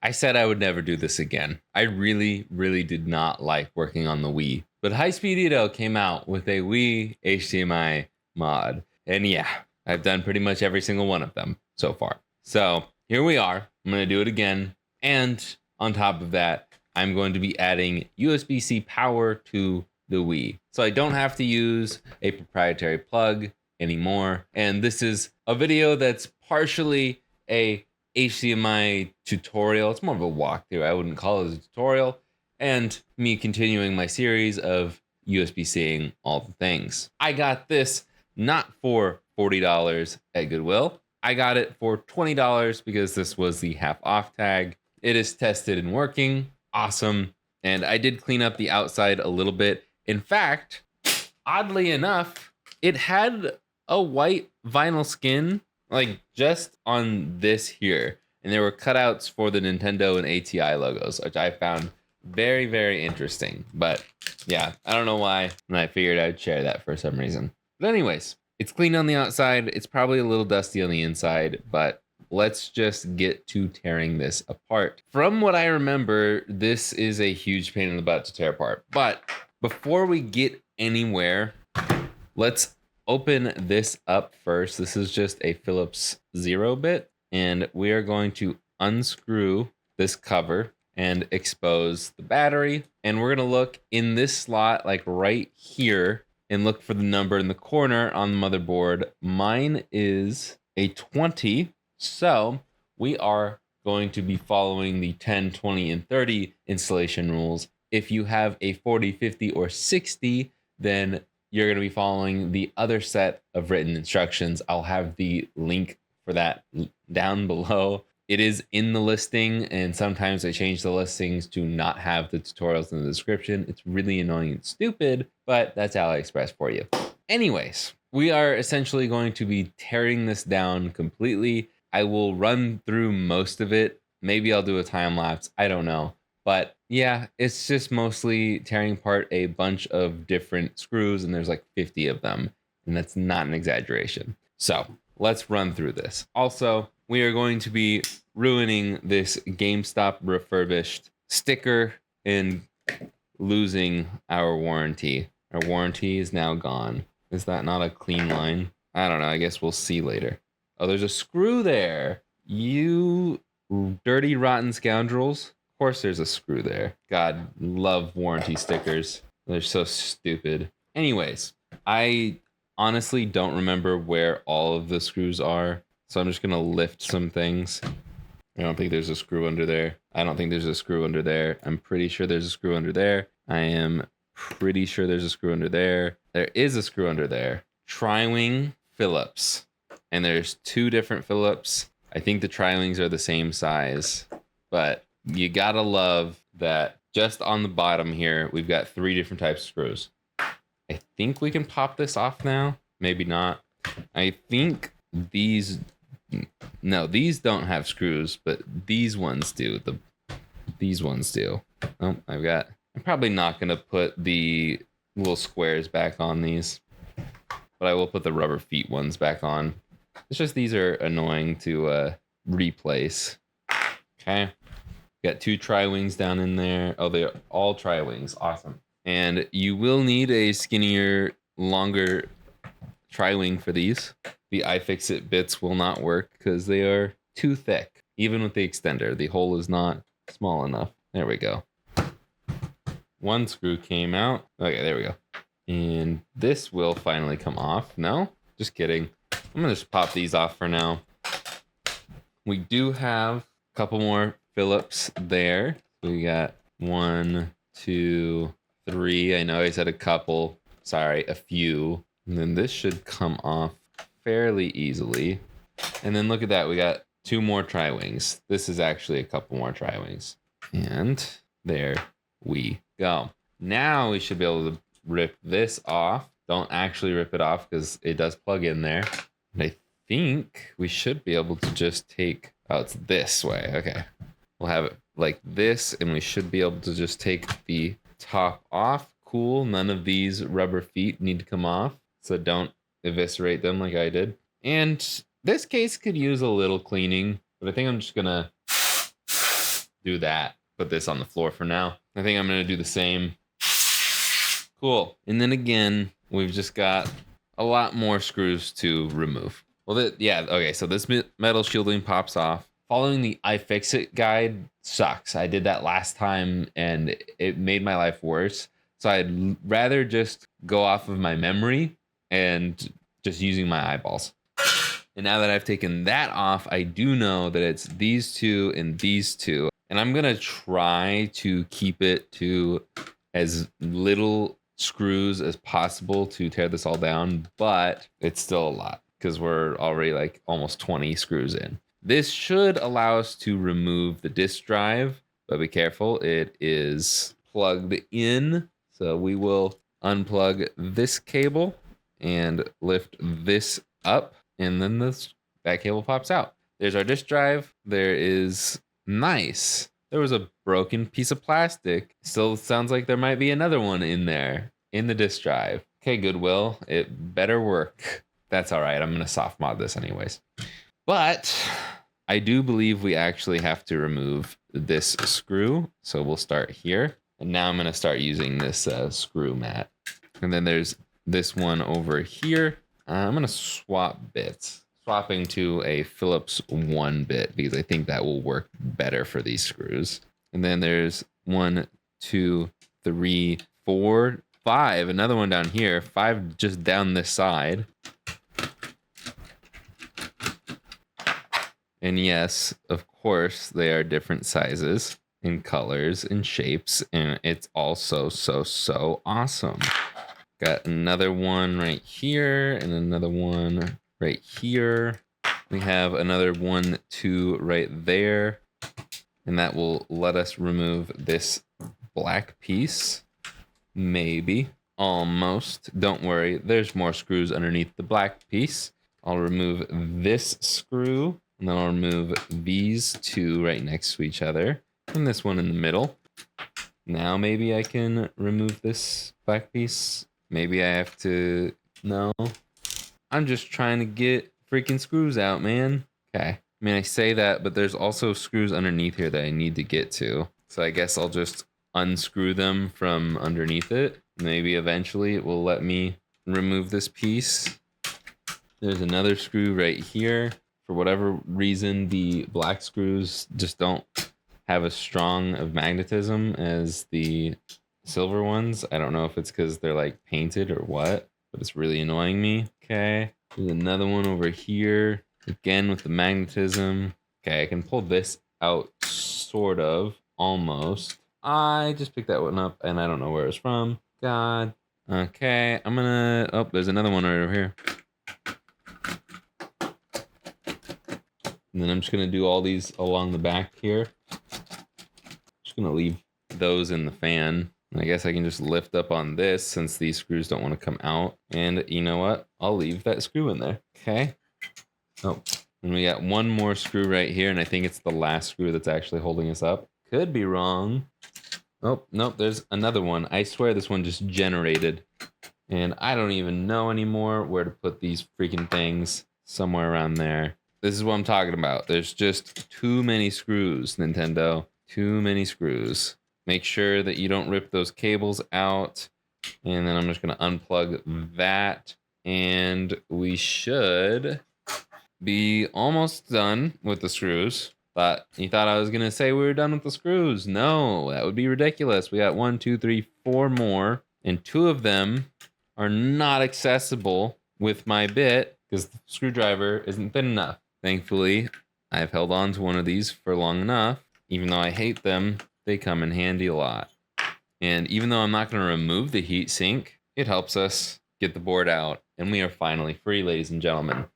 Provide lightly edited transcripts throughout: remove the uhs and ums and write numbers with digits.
I said I would never do this again. I really, really did not like working on the Wii. But High-Speed Edo came out with a Wii HDMI mod. And yeah, I've done pretty much every single one of them so far. So here we are. I'm going to do it again. And on top of that, I'm going to be adding USB-C power to the Wii. So I don't have to use a proprietary plug anymore. And this is a video that's partially a HDMI tutorial. It's more of a walkthrough. I wouldn't call it a tutorial. And me continuing my series of USB-C'ing all the things. I got this not for $40 at Goodwill. I got it for $20 because this was the half off tag. It is tested and working. Awesome. And I did clean up the outside a little bit. In fact, oddly enough, it had a white vinyl skin, like just on this here. And there were cutouts for the Nintendo and ATI logos, which I found very, very interesting. But yeah, I don't know why. And I figured I'd share that for some reason. But anyways, it's clean on the outside. It's probably a little dusty on the inside, but let's just get to tearing this apart. From what I remember, this is a huge pain in the butt to tear apart. But before we get anywhere, let's open this up first. This is just a Philips Zero bit, and we are going to unscrew this cover and expose the battery. And we're gonna look in this slot, like right here, and look for the number in the corner on the motherboard. Mine is a 20, so we are going to be following the 10, 20, and 30 installation rules. If you have a 40, 50, or 60, then you're going to be following the other set of written instructions. I'll have the link for that down below. It is in the listing, and sometimes I change the listings to not have the tutorials in the description. It's really annoying and stupid, but that's AliExpress for you. Anyways, we are essentially going to be tearing this down completely. I will run through most of it. Maybe I'll do a time lapse. I don't know. But yeah, it's just mostly tearing apart a bunch of different screws, and there's like 50 of them, and that's not an exaggeration. So let's run through this. Also, we are going to be ruining this GameStop refurbished sticker and losing our warranty. Our warranty is now gone. Is that not a clean line? I don't know. I guess we'll see later. Oh, there's a screw there. You dirty, rotten scoundrels. Of course there's a screw there. God, love warranty stickers. They're so stupid. Anyways, I honestly don't remember where all of the screws are. So I'm just going to lift some things. I don't think there's a screw under there. I don't think there's a screw under there. I'm pretty sure there's a screw under there. I am pretty sure there's a screw under there. There is a screw under there. Tri-Wing Phillips. And there's two different Phillips. I think the Tri-Wings are the same size. But you gotta love that just on the bottom here, we've got three different types of screws. I think we can pop this off now. Maybe not. I think these... No, these don't have screws, but these ones do. These ones do. Oh, I'm probably not going to put the little squares back on these, but I will put the rubber feet ones back on. It's just these are annoying to replace. Okay. Got two Tri-Wings down in there. Oh, they're all Tri-Wings. Awesome. And you will need a skinnier, longer Tri-Wing for these. The iFixit bits will not work because they are too thick. Even with the extender, the hole is not small enough. There we go. One screw came out. Okay, there we go. And this will finally come off. No? Just kidding. I'm going to just pop these off for now. We do have a couple more Phillips there. So we got 1, 2, 3. I know I said a couple. Sorry, a few. And then this should come off fairly easily. And then look at that. We got 2 more Tri-Wings. This is actually a couple more Tri-Wings. And there we go. Now we should be able to rip this off. Don't actually rip it off because it does plug in there. And I think we should be able to just take... Oh, it's this way. Okay. We'll have it like this, and we should be able to just take the top off. Cool. None of these rubber feet need to come off, so don't eviscerate them like I did. And this case could use a little cleaning, but I think I'm just gonna do that. Put this on the floor for now. I think I'm going to do the same. Cool. And then again, we've just got a lot more screws to remove. Well, yeah, okay, so this metal shielding pops off. Following the iFixit guide sucks. I did that last time and it made my life worse. So I'd rather just go off of my memory and just using my eyeballs. And now that I've taken that off, I do know that it's these two and these two. And I'm going to try to keep it to as little screws as possible to tear this all down, but it's still a lot because we're already like almost 20 screws in. This should allow us to remove the disk drive, but be careful, it is plugged in. So we will unplug this cable and lift this up, and then that cable pops out. There's our disk drive. There is nice. There was a broken piece of plastic. Still sounds like there might be another one in there in the disk drive. Okay, Goodwill, it better work. That's all right. I'm going to soft mod this anyways. But I do believe we actually have to remove this screw. So we'll start here. And now I'm going to start using this screw mat. And then there's this one over here. I'm going to swap bits. Swapping to a Phillips 1 bit because I think that will work better for these screws. And then there's 1, 2, 3, 4, 5. Another one down here. 5 just down this side. And yes, of course, they are different sizes and colors and shapes. And it's also so awesome. Got another one right here and another one right here. We have another 1, 2 right there. And that will let us remove this black piece. Maybe. Almost. Don't worry. There's more screws underneath the black piece. I'll remove this screw. And then I'll remove these two right next to each other. And this one in the middle. Now maybe I can remove this black piece. Maybe I have to... No. I'm just trying to get freaking screws out, man. Okay. I mean, I say that, but there's also screws underneath here that I need to get to. So I guess I'll just unscrew them from underneath it. Maybe eventually it will let me remove this piece. There's another screw right here. For whatever reason, the black screws just don't have as strong of magnetism as the silver ones. I don't know if it's because they're like painted or what, but it's really annoying me. Okay, there's another one over here. Again with the magnetism. Okay, I can pull this out sort of, almost. I just picked that one up and I don't know where it's from. God. Okay, I'm gonna... Oh, there's another one right over here. And then I'm just gonna do all these along the back here. Just gonna leave those in the fan. I guess I can just lift up on this since these screws don't want to come out. And you know what? I'll leave that screw in there. Okay. Oh, and we got one more screw right here, and I think it's the last screw that's actually holding us up. Could be wrong. Oh, nope, there's another one. I swear this one just generated. And I don't even know anymore where to put these freaking things. Somewhere around there. This is what I'm talking about. There's just too many screws, Nintendo. Too many screws. Make sure that you don't rip those cables out. And then I'm just going to unplug that. And we should be almost done with the screws. But you thought I was going to say we were done with the screws. No, that would be ridiculous. We got 1, 2, 3, 4 more. And 2 of them are not accessible with my bit because the screwdriver isn't thin enough. Thankfully, I've held on to one of these for long enough. Even though I hate them, they come in handy a lot. And even though I'm not going to remove the heatsink, it helps us get the board out. And we are finally free, ladies and gentlemen.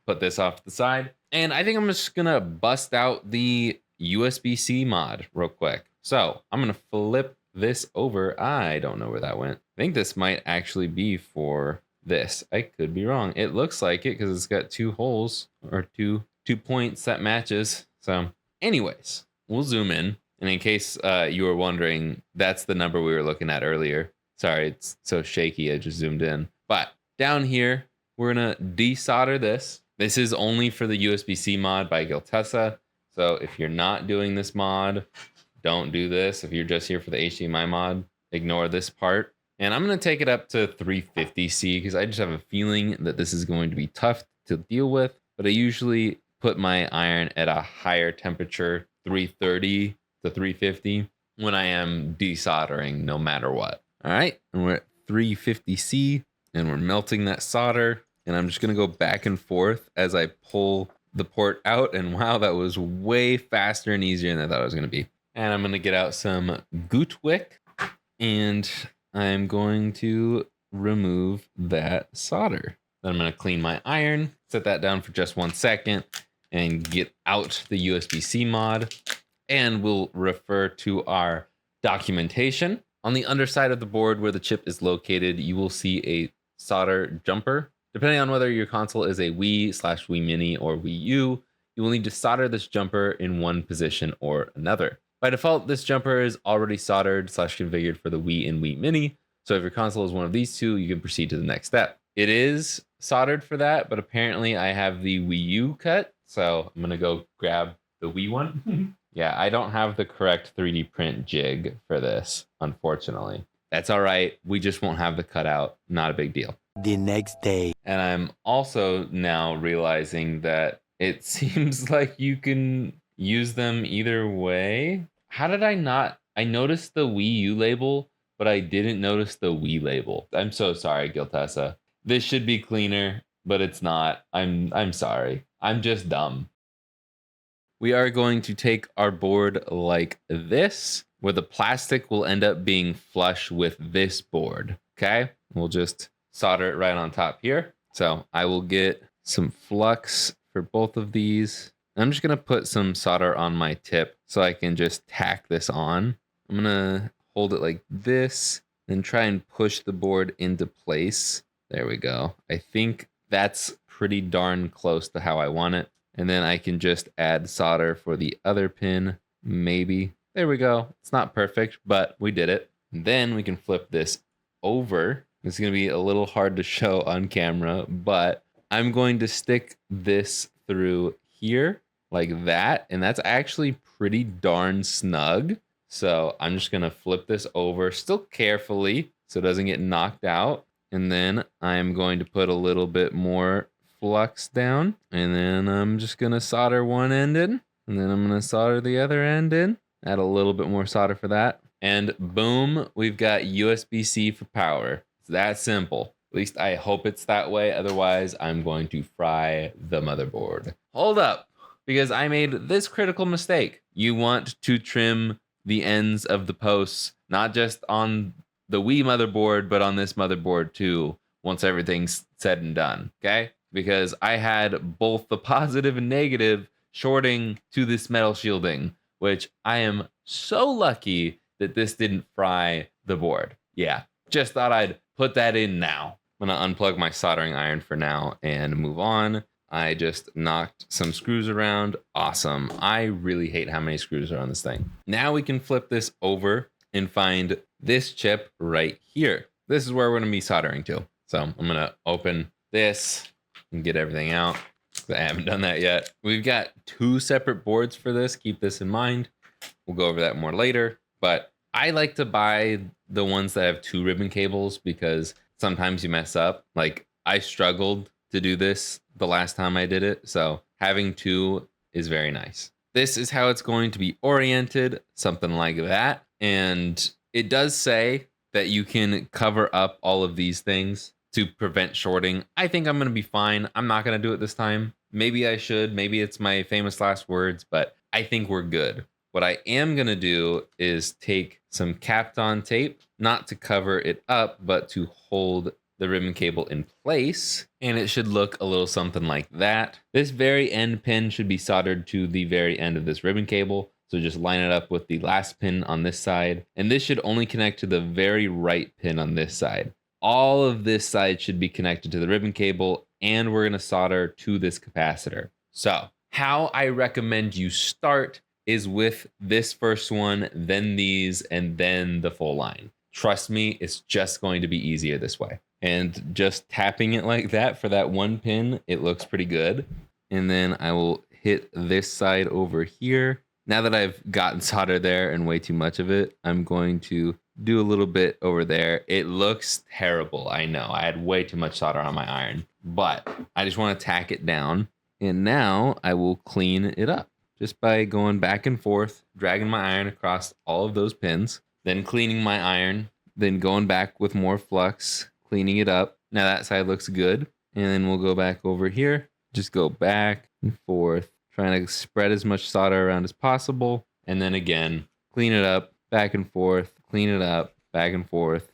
Put this off to the side. And I think I'm just going to bust out the USB-C mod real quick. So I'm going to flip this over. I don't know where that went. I think this might actually be for this. I could be wrong. It looks like it because it's got 2 holes or two points that matches. So anyways, we'll zoom in. And in case you were wondering, that's the number we were looking at earlier. Sorry, it's so shaky. I just zoomed in. But down here, we're going to desolder this. This is only for the USB-C mod by Giltessa. So if you're not doing this mod, don't do this. If you're just here for the HDMI mod, ignore this part. And I'm going to take it up to 350C because I just have a feeling that this is going to be tough to deal with. But I usually put my iron at a higher temperature, 330 to 350, when I am desoldering no matter what. All right, and we're at 350C and we're melting that solder. And I'm just going to go back and forth as I pull the port out. And wow, that was way faster and easier than I thought it was going to be. And I'm going to get out some Goot Wick and I'm going to remove that solder. Then I'm going to clean my iron, set that down for just 1 second, and get out the USB-C mod. And we'll refer to our documentation. On the underside of the board where the chip is located, you will see a solder jumper. Depending on whether your console is a Wii/Wii Mini or Wii U, you will need to solder this jumper in one position or another. By default, this jumper is already soldered/configured for the Wii and Wii Mini. So if your console is one of these two, you can proceed to the next step. It is soldered for that, but apparently I have the Wii U cut. So I'm gonna go grab the Wii one. Yeah, I don't have the correct 3D print jig for this, unfortunately. That's all right. We just won't have the cutout. Not a big deal. The next day. And I'm also now realizing that it seems like you can use them either way. How did I not? I noticed the Wii U label, but I didn't notice the Wii label. I'm so sorry, Giltessa. This should be cleaner, but it's not. I'm sorry. I'm just dumb. We are going to take our board like this, where the plastic will end up being flush with this board. Okay? We'll just solder it right on top here. So I will get some flux for both of these. I'm just going to put some solder on my tip so I can just tack this on. I'm going to hold it like this and try and push the board into place. There we go. I think that's pretty darn close to how I want it. And then I can just add solder for the other pin, maybe. There we go. It's not perfect, but we did it. And then we can flip this over. It's going to be a little hard to show on camera, but I'm going to stick this through here like that. And that's actually pretty darn snug. So I'm just going to flip this over still carefully so it doesn't get knocked out. And then I'm going to put a little bit more flux down. And then I'm just going to solder one end in. And then I'm going to solder the other end in. Add a little bit more solder for that. And boom, we've got USB-C for power. It's that simple. At least I hope it's that way. Otherwise, I'm going to fry the motherboard. Hold up, because I made this critical mistake. You want to trim the ends of the posts, not just on the Wii motherboard, but on this motherboard too, once everything's said and done, okay? Because I had both the positive and negative shorting to this metal shielding, which I am so lucky that this didn't fry the board. Yeah, just thought I'd put that in now. I'm gonna unplug my soldering iron for now and move on. I just knocked some screws around. Awesome. I really hate how many screws are on this thing. Now we can flip this over and find this chip right here. This is where we're gonna be soldering to. So I'm gonna open this and get everything out. I haven't done that yet. We've got two separate boards for this. Keep this in mind. We'll go over that more later. But I like to buy the ones that have two ribbon cables because sometimes you mess up. Like I struggled to do this the last time I did it. So having two is very nice. This is how it's going to be oriented, something like that. And it does say that you can cover up all of these things to prevent shorting. I think I'm going to be fine. I'm not going to do it this time. Maybe I should. Maybe it's my famous last words, but I think we're good. What I am going to do is take some Kapton tape, not to cover it up, but to hold the ribbon cable in place. And it should look a little something like that. This very end pin should be soldered to the very end of this ribbon cable. So just line it up with the last pin on this side. And this should only connect to the very right pin on this side. All of this side should be connected to the ribbon cable, and we're going to solder to this capacitor. So how I recommend you start is with this first one, then these, and then the full line. Trust me, it's just going to be easier this way. And just tapping it like that for that one pin, it looks pretty good. And then I will hit this side over here. Now that I've gotten solder there and way too much of it, I'm going to do a little bit over there. It looks terrible. I know I had way too much solder on my iron, but I just want to tack it down. And now I will clean it up just by going back and forth, dragging my iron across all of those pins, then cleaning my iron, then going back with more flux, cleaning it up. Now that side looks good. And then we'll go back over here, just go back and forth, trying to spread as much solder around as possible. And then again, clean it up, back and forth, clean it up, back and forth.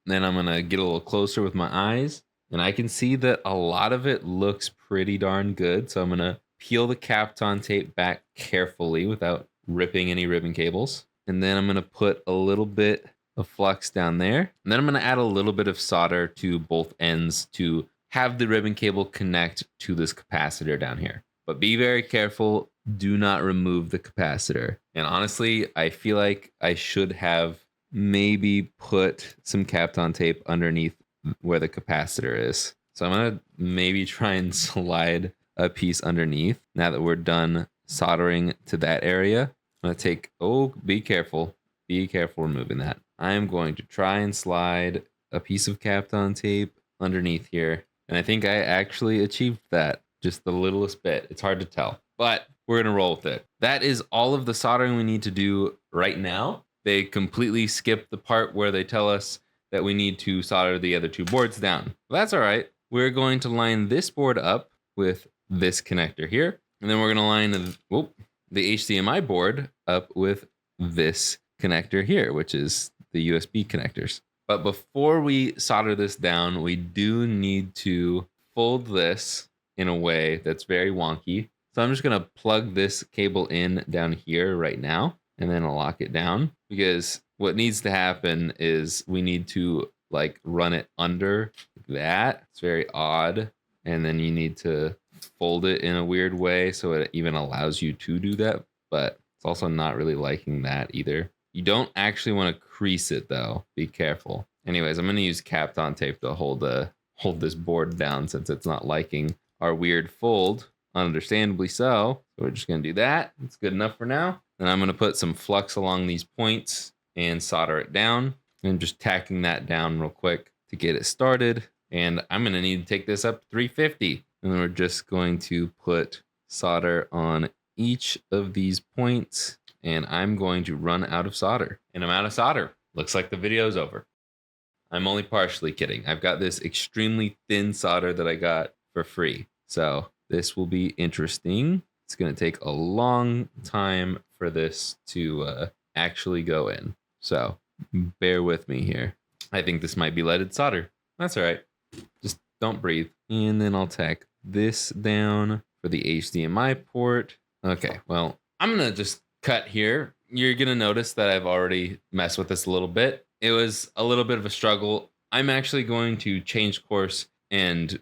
Then I'm gonna get a little closer with my eyes, and I can see that a lot of it looks pretty darn good. So I'm gonna peel the Kapton tape back carefully without ripping any ribbon cables. And then I'm gonna put a little bit of flux down there. And then I'm gonna add a little bit of solder to both ends to have the ribbon cable connect to this capacitor down here. But be very careful, do not remove the capacitor. And honestly, I feel like I should have maybe put some Kapton tape underneath where the capacitor is. So I'm gonna maybe try and slide a piece underneath now that we're done soldering to that area. I'm gonna take, be careful removing that. I'm going to try and slide a piece of Kapton tape underneath here. And I think I actually achieved that, just the littlest bit. It's hard to tell, but we're gonna roll with it. That is all of the soldering we need to do right now. They completely skipped the part where they tell us that we need to solder the other two boards down. Well, that's all right. We're going to line this board up with this connector here. And then we're gonna line the HDMI board up with this connector here, which is the USB connectors. But before we solder this down, we do need to fold this in a way that's very wonky. So I'm just gonna plug this cable in down here right now, and then I'll lock it down, because what needs to happen is we need to like run it under that. It's very odd. And then you need to fold it in a weird way so it even allows you to do that. But it's also not really liking that either. You don't actually want to crease it though. Be careful. Anyways, I'm going to use Kapton tape to hold this board down since it's not liking our weird fold. Understandably so. So we're just going to do that. It's good enough for now. Then I'm going to put some flux along these points and solder it down. And just tacking that down real quick to get it started. And I'm going to need to take this up to 350. And then we're just going to put solder on each of these points. And I'm going to run out of solder. And I'm out of solder. Looks like the video's over. I'm only partially kidding. I've got this extremely thin solder that I got for free. So this will be interesting. It's going to take a long time for this to actually go in. So bear with me here. I think this might be leaded solder. That's all right. Just don't breathe. And then I'll tack this down for the HDMI port. Okay, well, I'm going to just cut here. You're going to notice that I've already messed with this a little bit. It was a little bit of a struggle. I'm actually going to change course and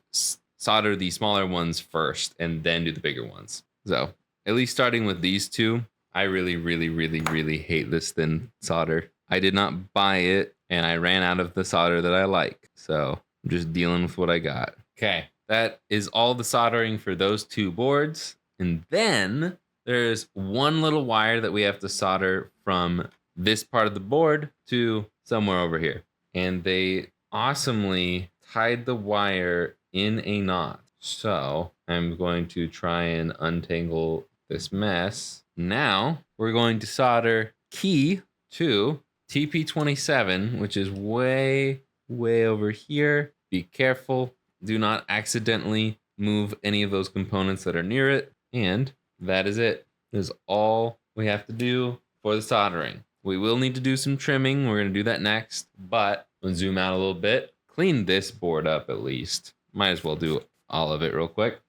solder the smaller ones first and then do the bigger ones. So at least starting with these two, I really, really, really, really hate this thin solder. I did not buy it and I ran out of the solder that I like. So I'm just dealing with what I got. Okay, that is all the soldering for those two boards. And then there's one little wire that we have to solder from this part of the board to somewhere over here. And they awesomely tied the wire in a knot. So I'm going to try and untangle this mess. Now we're going to solder key to TP27, which is way over here. Be careful. Do not accidentally move any of those components that are near it. And that is it. That is all we have to do for the soldering. We will need to do some trimming. We're going to do that next, but we'll zoom out a little bit. Clean this board up at least. Might as well do all of it real quick.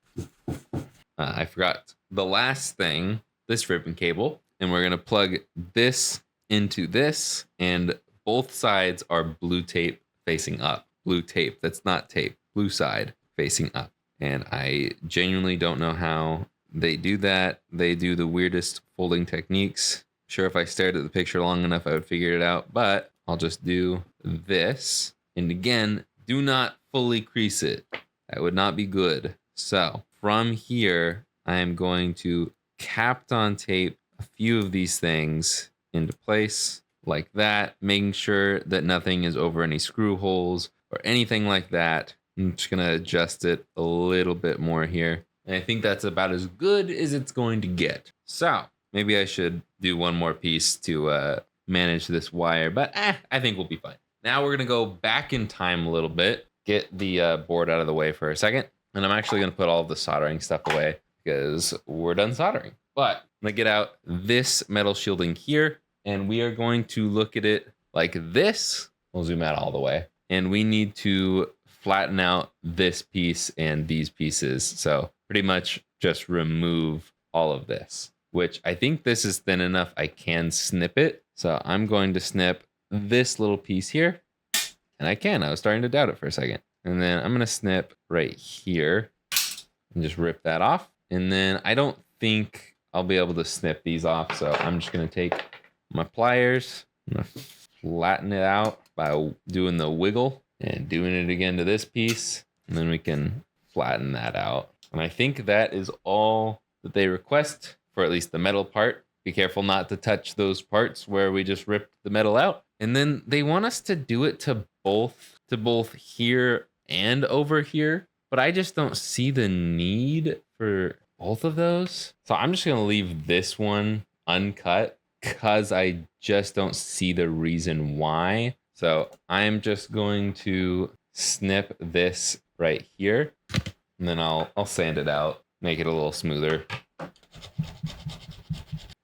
I forgot the last thing, this ribbon cable, and we're going to plug this into this, and both sides are blue tape facing up. Blue tape, that's not tape. Blue side facing up. And I genuinely don't know how they do that. They do the weirdest folding techniques. Sure, if I stared at the picture long enough, I would figure it out, but I'll just do this. And again, do not fully crease it. That would not be good. So from here, I am going to Kapton tape a few of these things into place like that, making sure that nothing is over any screw holes or anything like that. I'm just gonna adjust it a little bit more here. And I think that's about as good as it's going to get. So maybe I should do one more piece to manage this wire, but I think we'll be fine. Now we're gonna go back in time a little bit, get the board out of the way for a second. And I'm actually gonna put all of the soldering stuff away because we're done soldering. But I'm gonna get out this metal shielding here, and we are going to look at it like this. We'll zoom out all the way. And we need to flatten out this piece and these pieces. So pretty much just remove all of this, which I think this is thin enough I can snip it. So I'm going to snip this little piece here. And I was starting to doubt it for a second. And then I'm going to snip right here and just rip that off. And then I don't think I'll be able to snip these off. So I'm just going to take my pliers, I'm going to flatten it out by doing the wiggle and doing it again to this piece. And then we can flatten that out. And I think that is all that they request for at least the metal part. Be careful not to touch those parts where we just ripped the metal out. And then they want us to do it to both here and over here. But I just don't see the need for both of those. So I'm just going to leave this one uncut because I just don't see the reason why. So I'm just going to snip this right here, and then I'll sand it out, make it a little smoother.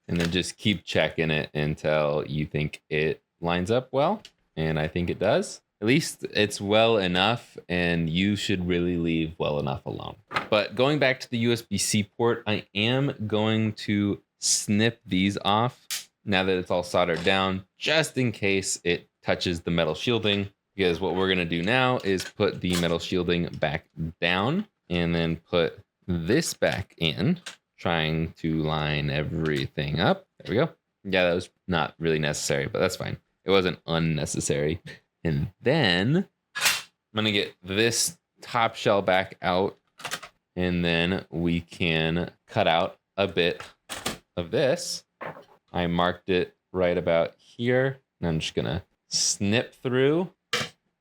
And then just keep checking it until you think it lines up well. And I think it does. At least it's well enough, and you should really leave well enough alone. But going back to the USB-C port, I am going to snip these off now that it's all soldered down, just in case it touches the metal shielding. Because what we're going to do now is put the metal shielding back down and then put this back in, trying to line everything up. There we go. Yeah, that was not really necessary, but that's fine. It wasn't unnecessary. And then I'm going to get this top shell back out, and then we can cut out a bit of this. I marked it right about here, and I'm just going to snip through,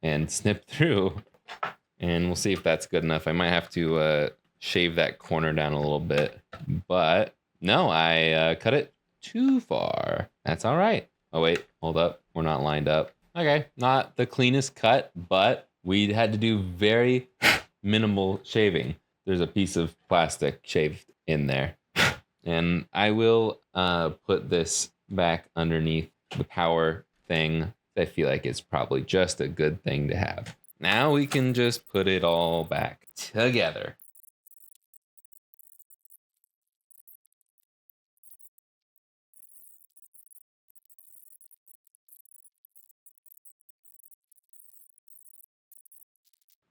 and we'll see if that's good enough. I might have to shave that corner down a little bit, but no, I cut it too far. That's all right. Oh, wait, hold up. We're not lined up. Okay, not the cleanest cut, but we had to do very minimal shaving. There's a piece of plastic shaved in there. And I will put this back underneath the power thing. I feel like it's probably just a good thing to have. Now we can just put it all back together.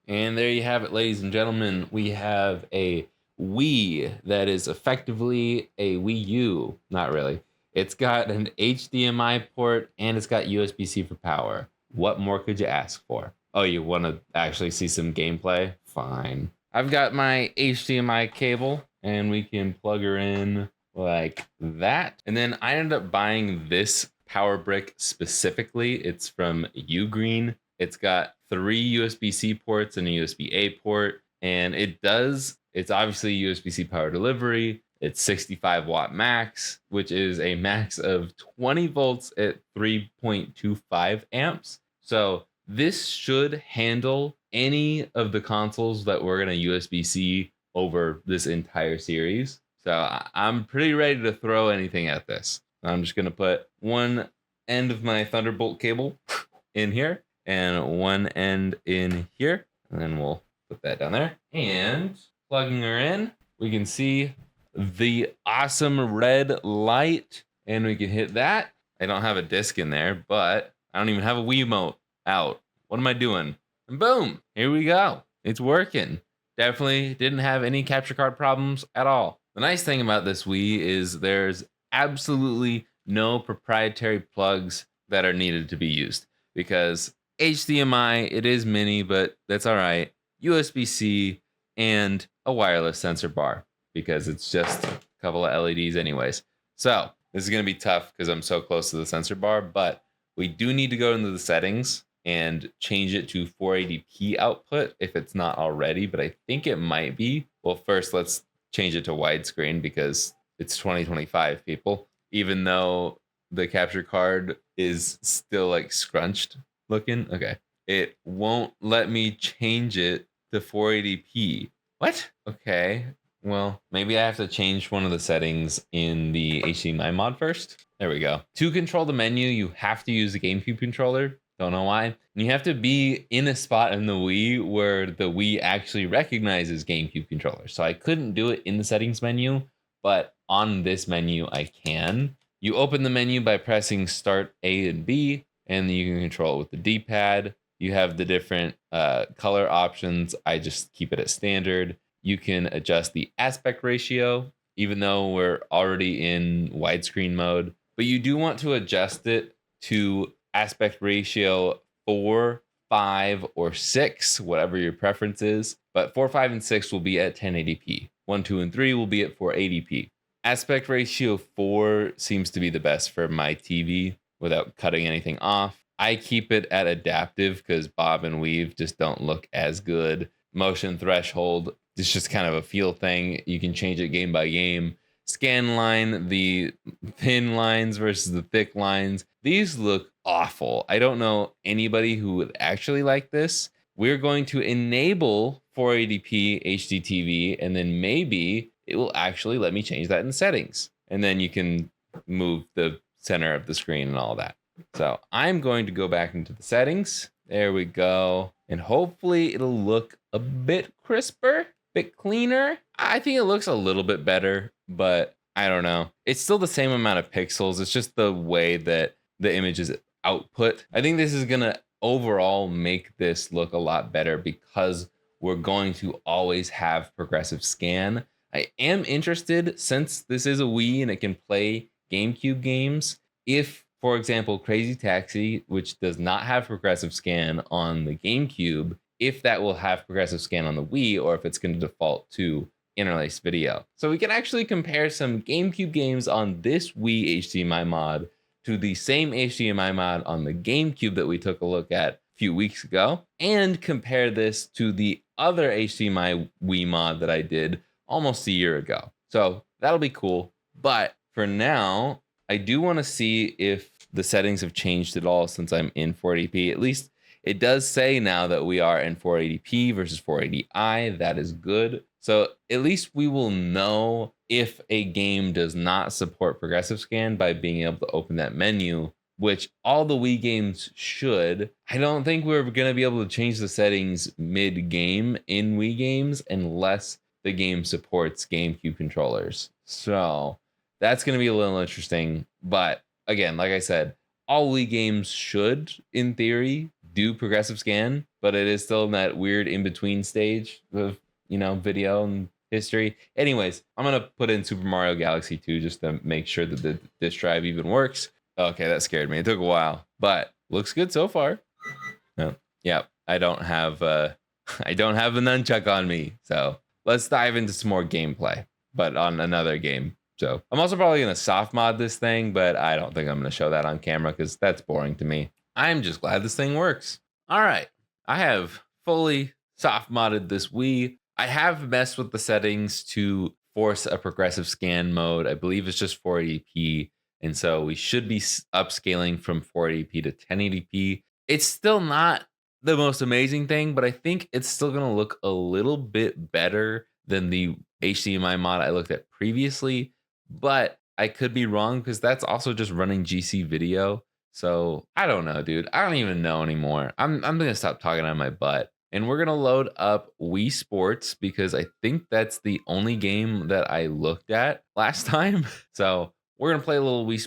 And there you have it, ladies and gentlemen. We have a Wii that is effectively a Wii U. Not really. It's got an HDMI port and it's got USB-C for power. What more could you ask for? Oh, you want to actually see some gameplay? Fine. I've got my HDMI cable and we can plug her in like that. And then I ended up buying this power brick specifically. It's from Ugreen. It's got 3 USB-C ports and a USB-A port, and it's obviously USB-C power delivery. It's 65 watt max, which is a max of 20 volts at 3.25 amps. So this should handle any of the consoles that we're going to USB-C over this entire series. So I'm pretty ready to throw anything at this. I'm just going to put one end of my Thunderbolt cable in here and one end in here, and then we'll put that down there. And plugging her in, we can see the awesome red light, and we can hit that. I don't have a disc in there, but I don't even have a Wiimote out. What am I doing? And boom, here we go. It's working. Definitely didn't have any capture card problems at all. The nice thing about this Wii is there's absolutely no proprietary plugs that are needed to be used, because HDMI, it is mini, but that's all right. USB-C and a wireless sensor bar, because it's just a couple of LEDs anyways. So this is going to be tough because I'm so close to the sensor bar, but we do need to go into the settings and change it to 480p output if it's not already, but I think it might be. Well, first let's change it to widescreen because it's 2025, people. Even though the capture card is still like scrunched looking. Okay. It won't let me change it to 480p. What? Okay. Well, maybe I have to change one of the settings in the HDMI mod first. There we go. To control the menu, you have to use the GameCube controller. Don't know why. And you have to be in a spot in the Wii where the Wii actually recognizes GameCube controllers. So I couldn't do it in the settings menu, but on this menu, I can. You open the menu by pressing Start A and B, and you can control it with the D-pad. You have the different color options. I just keep it at standard. You can adjust the aspect ratio, even though we're already in widescreen mode. But you do want to adjust it to aspect ratio 4, 5, or 6, whatever your preference is. But 4, 5, and 6 will be at 1080p. 1, 2, and 3 will be at 480p. Aspect ratio 4 seems to be the best for my TV without cutting anything off. I keep it at adaptive because bob and weave just don't look as good. Motion threshold, it's just kind of a feel thing. You can change it game by game. Scan line, the thin lines versus the thick lines. These look awful. I don't know anybody who would actually like this. We're going to enable 480p HDTV, and then maybe it will actually let me change that in settings. And then you can move the center of the screen and all that. So I'm going to go back into the settings. There we go. And hopefully it'll look a bit crisper, bit cleaner. I think it looks a little bit better, but I don't know. It's still the same amount of pixels. It's just the way that the image is output. I think this is going to overall make this look a lot better because we're going to always have progressive scan. I am interested, since this is a Wii and it can play GameCube games, if, for example, Crazy Taxi, which does not have progressive scan on the GameCube, if that will have progressive scan on the Wii, or if it's going to default to interlaced video. So we can actually compare some GameCube games on this Wii HDMI mod to the same HDMI mod on the GameCube that we took a look at a few weeks ago, and compare this to the other HDMI Wii mod that I did almost a year ago. So that'll be cool. But for now, I do want to see if the settings have changed at all since I'm in 480p. At least it does say now that we are in 480p versus 480i. That is good. So at least we will know if a game does not support progressive scan by being able to open that menu, which all the Wii games should. I don't think we're going to be able to change the settings mid-game in Wii games unless the game supports GameCube controllers. So that's going to be a little interesting. But again, like I said, all Wii games should, in theory, do progressive scan, but it is still in that weird in-between stage of, video and history. Anyways, I'm going to put in Super Mario Galaxy 2 just to make sure that the disk drive even works. Okay, that scared me. It took a while, but looks good so far. No, yeah, I don't have the nunchuck on me. So let's dive into some more gameplay, but on another game. So I'm also probably going to soft mod this thing, but I don't think I'm going to show that on camera because that's boring to me. I'm just glad this thing works. All right, I have fully soft modded this Wii. I have messed with the settings to force a progressive scan mode. I believe it's just 480p. And so we should be upscaling from 480p to 1080p. It's still not the most amazing thing, but I think it's still going to look a little bit better than the HDMI mod I looked at previously. But I could be wrong because that's also just running GC video. So I don't know, dude. I don't even know anymore. I'm going to stop talking on my butt. And we're going to load up Wii Sports because I think that's the only game that I looked at last time. So we're going to play a little Wii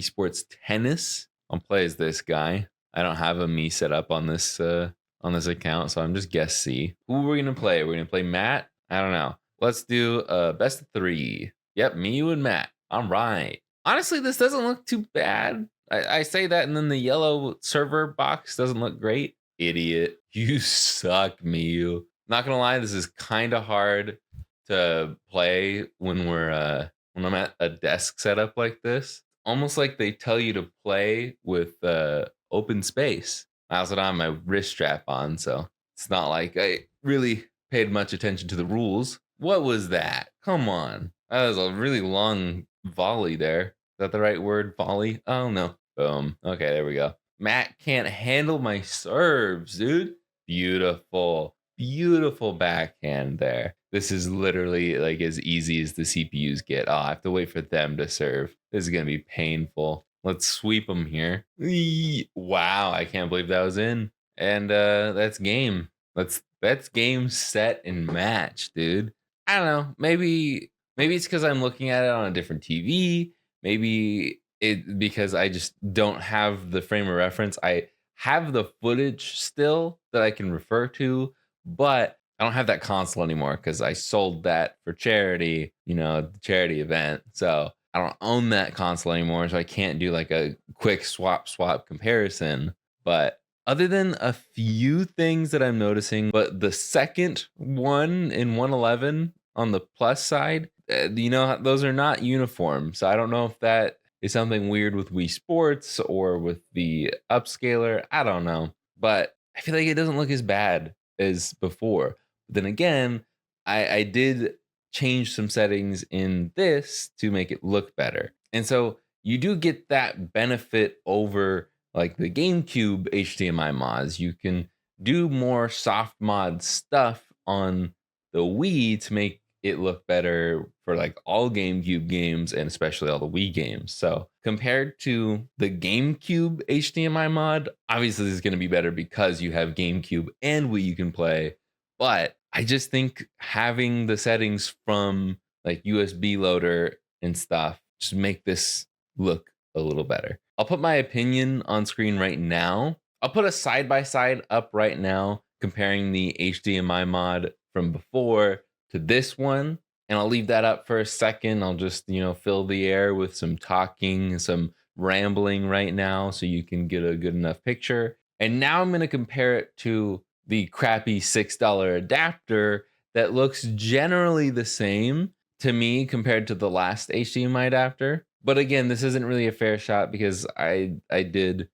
Sports Tennis. I'll play as this guy. I don't have a me set up on this account, so I'm just guess C. Who are we going to play? We're going to play Matt? I don't know. Let's do best of 3. Yep, me, you, and Matt. All right. Honestly, this doesn't look too bad. I say that, and then the yellow server box doesn't look great. Idiot. You suck, Miyu. Not gonna lie, this is kind of hard to play when I'm at a desk setup like this. Almost like they tell you to play with open space. I also don't have my wrist strap on, so it's not like I really paid much attention to the rules. What was that? Come on. That was a really long volley there. Is that the right word? Volley? Oh no. Boom. Okay, there we go. Matt can't handle my serves, dude. Beautiful. Beautiful backhand there. This is literally like as easy as the CPUs get. Oh, I have to wait for them to serve. This is going to be painful. Let's sweep them here. Wow, I can't believe that was in. And that's game. That's game, set, and match, dude. I don't know. Maybe it's because I'm looking at it on a different TV. Maybe it because I just don't have the frame of reference. I have the footage still that I can refer to, but I don't have that console anymore because I sold that for charity, the charity event. So I don't own that console anymore, so I can't do like a quick swap comparison. But other than a few things that I'm noticing, but the second one in 111 on the plus side, those are not uniform. So I don't know if that is something weird with Wii Sports or with the upscaler. I don't know. But I feel like it doesn't look as bad as before. But then again, I did change some settings in this to make it look better. And so you do get that benefit over like the GameCube HDMI mods. You can do more soft mod stuff on the Wii to make it look better for like all GameCube games and especially all the Wii games. So compared to the GameCube HDMI mod, obviously this is going to be better because you have GameCube and Wii you can play. But I just think having the settings from like USB loader and stuff just make this look a little better. I'll put my opinion on screen right now. I'll put a side by side up right now comparing the HDMI mod from before to this one. And I'll leave that up for a second. I'll just, fill the air with some talking, some rambling right now so you can get a good enough picture. And now I'm going to compare it to the crappy $6 adapter that looks generally the same to me compared to the last HDMI adapter. But again, this isn't really a fair shot because I did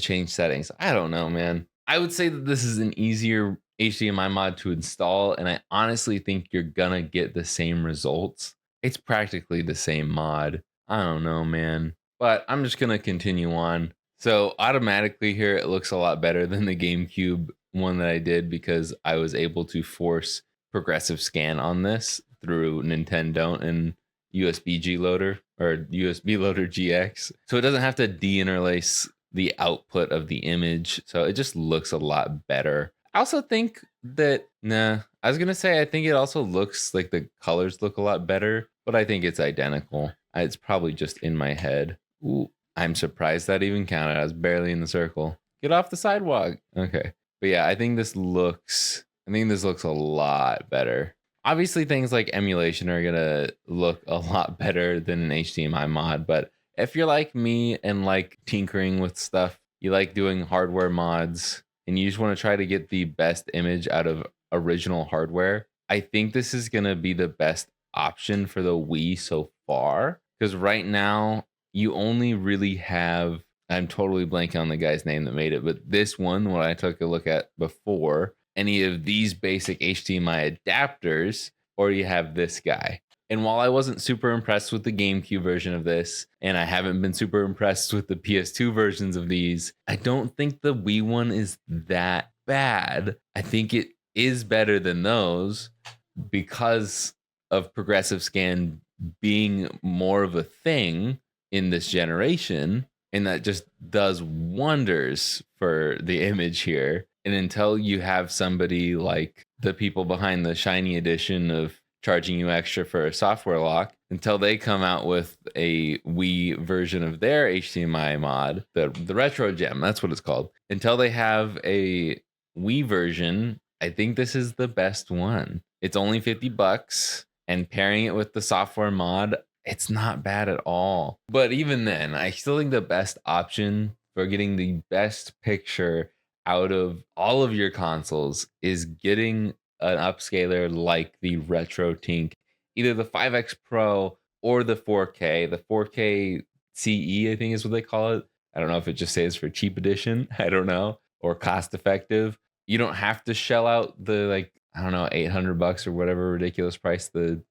change settings. I don't know, man. I would say that this is an easier HDMI mod to install, and I honestly think you're gonna get the same results. It's practically the same mod. I don't know, man. But I'm just gonna continue on. So automatically here, it looks a lot better than the GameCube one that I did because I was able to force progressive scan on this through Nintendo and USB G loader or USB loader GX. So it doesn't have to deinterlace the output of the image. So it just looks a lot better. I also think that, I was going to say, I think it also looks like the colors look a lot better, but I think it's identical. It's probably just in my head. Ooh, I'm surprised that even counted. I was barely in the circle. Get off the sidewalk. Okay. But yeah, I think this looks a lot better. Obviously, things like emulation are going to look a lot better than an HDMI mod, but if you're like me and like tinkering with stuff, you like doing hardware mods, and you just want to try to get the best image out of original hardware, I think this is going to be the best option for the Wii so far. Because right now, you only really have, I'm totally blanking on the guy's name that made it, but this one, what I took a look at before, any of these basic HDMI adapters, or you have this guy. And while I wasn't super impressed with the GameCube version of this, and I haven't been super impressed with the PS2 versions of these, I don't think the Wii one is that bad. I think it is better than those because of progressive scan being more of a thing in this generation. And that just does wonders for the image here. And until you have somebody like the people behind the Shiny edition of charging you extra for a software lock, until they come out with a Wii version of their HDMI mod, the Retro Gem, that's what it's called. Until they have a Wii version, I think this is the best one. It's only $50, and pairing it with the software mod, it's not bad at all. But even then, I still think the best option for getting the best picture out of all of your consoles is getting an upscaler like the RetroTink, either the 5X Pro or the 4K. The 4K CE, I think is what they call it. I don't know if it just says for cheap edition. I don't know. Or cost effective. You don't have to shell out the like, I don't know, $800 or whatever ridiculous price the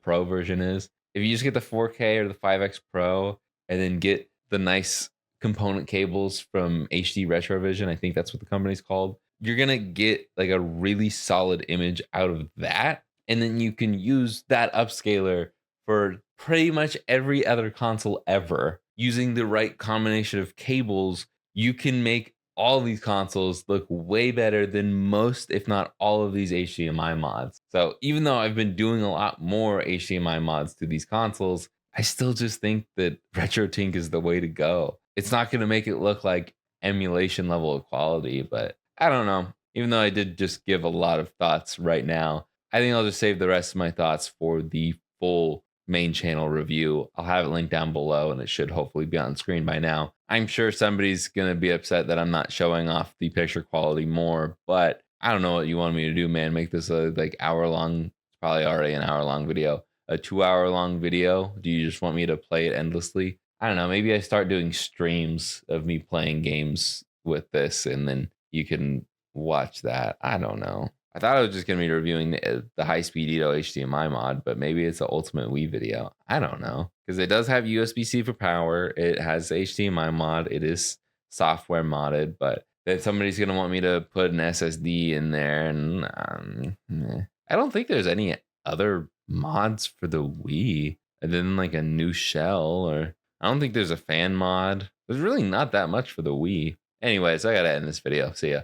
Pro version is. If you just get the 4K or the 5X Pro and then get the nice component cables from HD Retrovision, I think that's what the company's called, you're going to get like a really solid image out of that. And then you can use that upscaler for pretty much every other console ever. Using the right combination of cables, you can make all these consoles look way better than most, if not all, of these HDMI mods. So even though I've been doing a lot more HDMI mods to these consoles, I still just think that RetroTink is the way to go. It's not going to make it look like emulation level of quality, but I don't know. Even though I did just give a lot of thoughts right now, I think I'll just save the rest of my thoughts for the full main channel review. I'll have it linked down below and it should hopefully be on screen by now. I'm sure somebody's going to be upset that I'm not showing off the picture quality more, but I don't know what you want me to do, man. Make this a like hour long, it's probably already an hour long video, a 2 hour long video. Do you just want me to play it endlessly? I don't know. Maybe I start doing streams of me playing games with this and then you can watch that. I don't know. I thought I was just going to be reviewing the high-speed Edo HDMI mod, but maybe it's an Ultimate Wii video. I don't know. Because it does have USB-C for power. It has HDMI mod. It is software modded, but then somebody's going to want me to put an SSD in there. And I don't think there's any other mods for the Wii. And then like a new shell, or I don't think there's a fan mod. There's really not that much for the Wii. Anyways, I got to end this video. See ya.